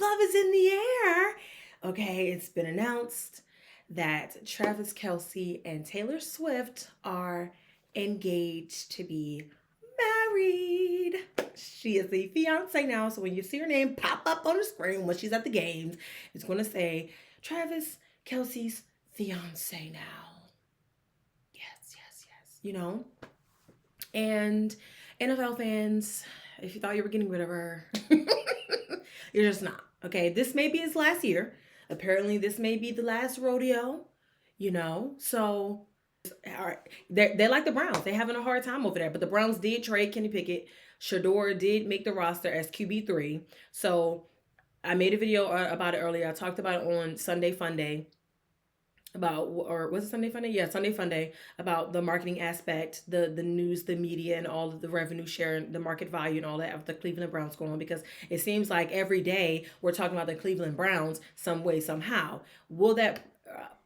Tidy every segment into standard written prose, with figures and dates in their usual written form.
love is in the air. Okay, it's been announced that Travis Kelce and Taylor Swift are engaged to be married. She is the fiance now, so when you see her name pop up on the screen when she's at the games, it's going to say Travis Kelce's fiance now. Yes, yes, yes. And NFL fans, if you thought you were getting rid of her, you're just not. Okay, this may be his last year. Apparently, this may be the last rodeo. So all right, they're like the Browns. They're having a hard time over there. But the Browns did trade Kenny Pickett. Shador did make the roster as QB3. So I made a video about it earlier. I talked about it on Sunday Funday about, or was it Sunday Funday? Yeah, Sunday Funday, about the marketing aspect, the news, the media, and all of the revenue sharing, the market value, and all that of the Cleveland Browns going on, because it seems like every day we're talking about the Cleveland Browns some way, somehow. Will that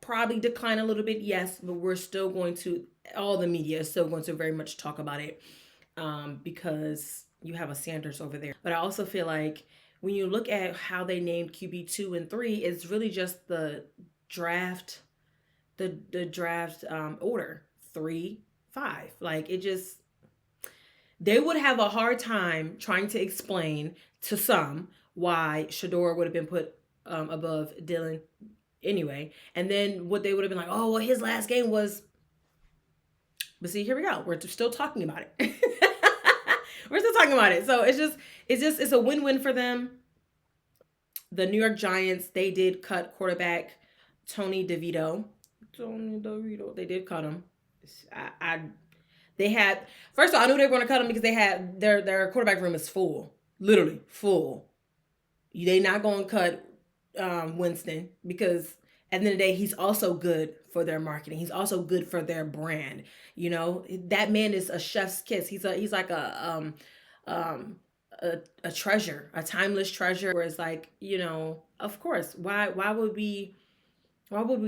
probably decline a little bit? Yes, but we're still going to, all the media is still going to very much talk about it, because you have a Sanders over there. But I also feel like when you look at how they named QB2 and 3, it's really just draft the draft order 3-5. Like, it just, they would have a hard time trying to explain to some why Shador would have been put above Dylan anyway. And then what they would have been like, oh well, his last game was, but see, here we go, we're still talking about it. We're still talking about it. So it's a win-win for them. The New York Giants, they did cut quarterback Tony DeVito. They did cut him. They had, first of all, I knew they were going to cut him because they had their quarterback room is full, literally full. They not going to cut Winston, because at the end of the day, he's also good for their marketing. He's also good for their brand. That man is a chef's kiss. He's like a treasure, a timeless treasure. Where it's like, of course, why would we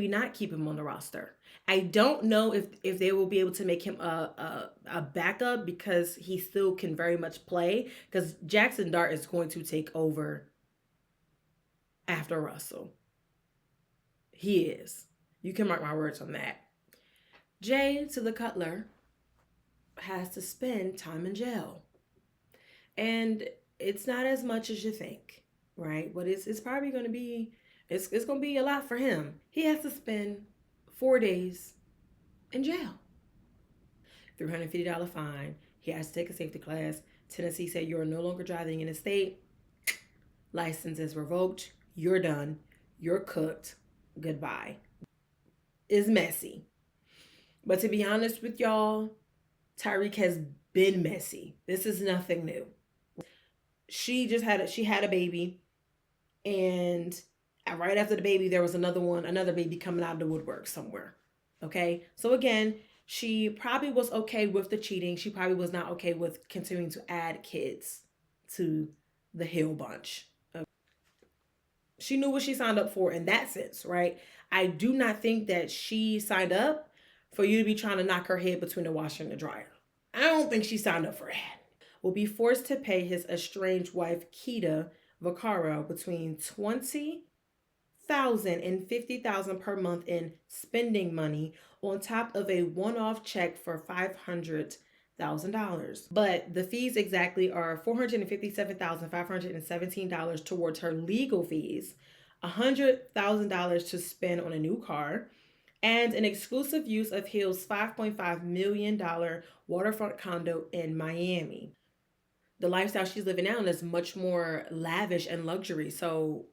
not keep him on the roster? I don't know if they will be able to make him a backup, because he still can very much play, because Jackson Dart is going to take over after Russell. He is. You can mark my words on that. Jay to the Cutler has to spend time in jail. And it's not as much as you think, right? But it's probably going to be, it's going to be a lot for him. He has to spend 4 days in jail. $350 fine. He has to take a safety class. Tennessee said you are no longer driving in the state. License is revoked. You're done. You're cooked. Goodbye. It's messy. But to be honest with y'all, Tyreek has been messy. This is nothing new. She had a baby, and right after the baby, there was another baby coming out of the woodwork somewhere. Okay? So again, she probably was okay with the cheating. She probably was not okay with continuing to add kids to the Hill bunch. She knew what she signed up for in that sense, right? I do not think that she signed up for you to be trying to knock her head between the washer and the dryer. I don't think she signed up for that. Will be forced to pay his estranged wife, Keita Vaccaro, between $20,000 and $50,000 per month in spending money, on top of a one-off check for $500,000. But the fees exactly are $457,517 towards her legal fees, $100,000 to spend on a new car, and an exclusive use of Hill's $5.5 million waterfront condo in Miami. The lifestyle she's living now is much more lavish and luxury. So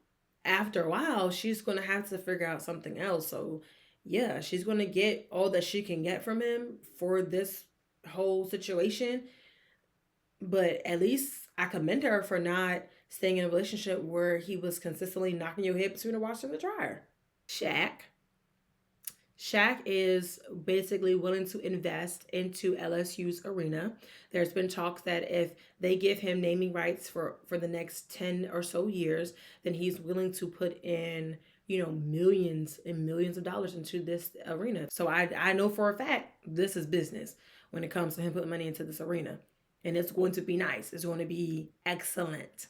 after a while, she's going to have to figure out something else. So yeah, she's going to get all that she can get from him for this whole situation. But at least I commend her for not staying in a relationship where he was consistently knocking your head between the washer and the dryer. Shaq is basically willing to invest into LSU's arena. There's been talk that if they give him naming rights for the next 10 or so years, then he's willing to put in, millions and millions of dollars into this arena. So I know for a fact this is business when it comes to him putting money into this arena. And it's going to be nice. It's going to be excellent.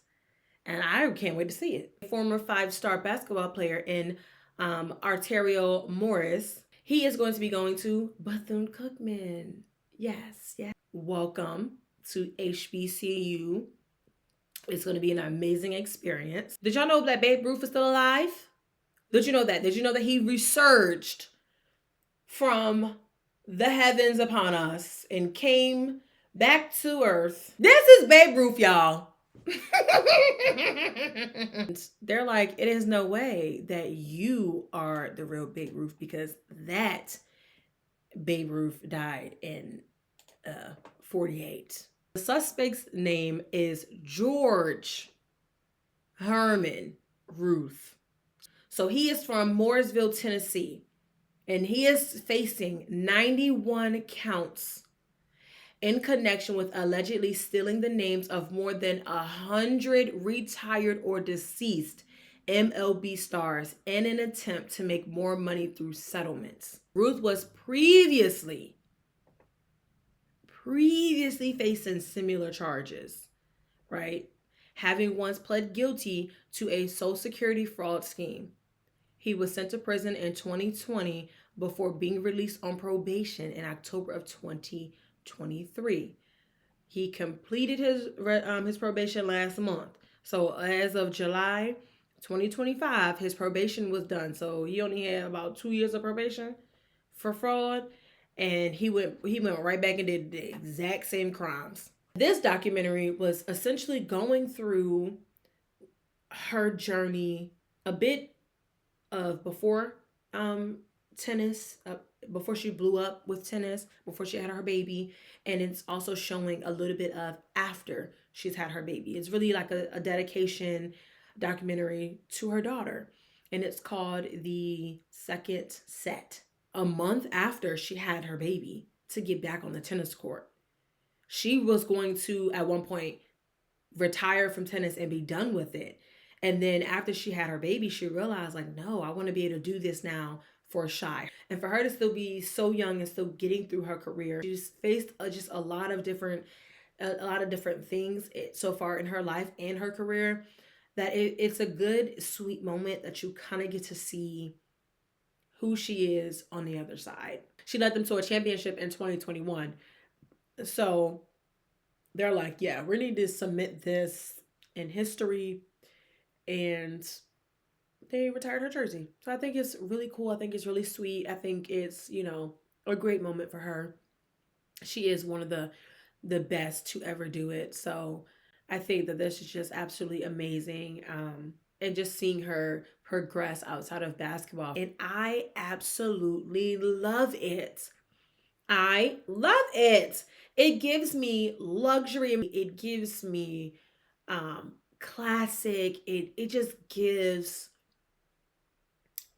And I can't wait to see it. Former five-star basketball player in Arterio Morris. He is going to be going to Bethune-Cookman. Yes, yes. Welcome to HBCU. It's going to be an amazing experience. Did y'all know that Babe Ruth is still alive? Did you know that? Did you know that he resurged from the heavens upon us and came back to earth? This is Babe Ruth, y'all. They're like, it is no way that you are the real Babe Ruth, because that Babe Ruth died in 48. The suspect's name is George Herman Ruth. So he is from Mooresville, Tennessee, and he is facing 91 counts in connection with allegedly stealing the names of more than 100 retired or deceased MLB stars in an attempt to make more money through settlements. Ruth was previously facing similar charges, right? Having once pled guilty to a Social Security fraud scheme. He was sent to prison in 2020 before being released on probation in October of 2023. He completed his probation last month. So as of July 2025, his probation was done. So he only had about 2 years of probation for fraud, and he went right back and did the exact same crimes. This documentary was essentially going through her journey, a bit of before tennis, before she blew up with tennis, before she had her baby, and it's also showing a little bit of after she's had her baby. It's really like a dedication documentary to her daughter, and it's called The Second Set. A month after she had her baby, to get back on the tennis court. She was going to, at one point, retire from tennis and be done with it. And then after she had her baby, she realized, like, no, I want to be able to do this now for Shy. And for her to still be so young and still getting through her career, she's faced just a lot of different things so far in her life and her career, that it's a good, sweet moment that you kind of get to see who she is on the other side. She led them to a championship in 2021. So they're like, yeah, we need to submit this in history. And they retired her jersey. So I think it's really cool. I think it's really sweet. I think it's, a great moment for her. She is one of the best to ever do it. So I think that this is just absolutely amazing. And just seeing her progress outside of basketball. And I absolutely love it. I love it. It gives me luxury. It gives me classic. It just gives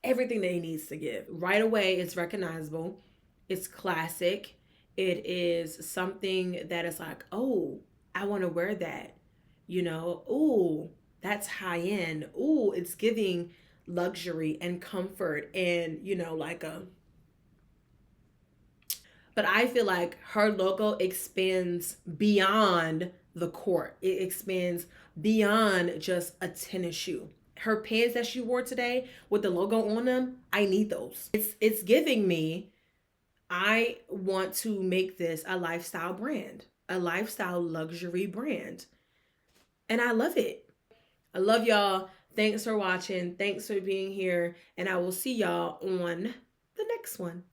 everything that it needs to give. Right away, it's recognizable. It's classic. It is something that is like, oh, I want to wear that. Oh, that's high end. Oh, it's giving luxury and comfort and, like a. But I feel like her logo expands beyond the court. It expands beyond just a tennis shoe. Her pants that she wore today with the logo on them, I need those. It's giving me, I want to make this a lifestyle brand, a lifestyle luxury brand. And I love it. I love y'all. Thanks for watching. Thanks for being here. And I will see y'all on the next one.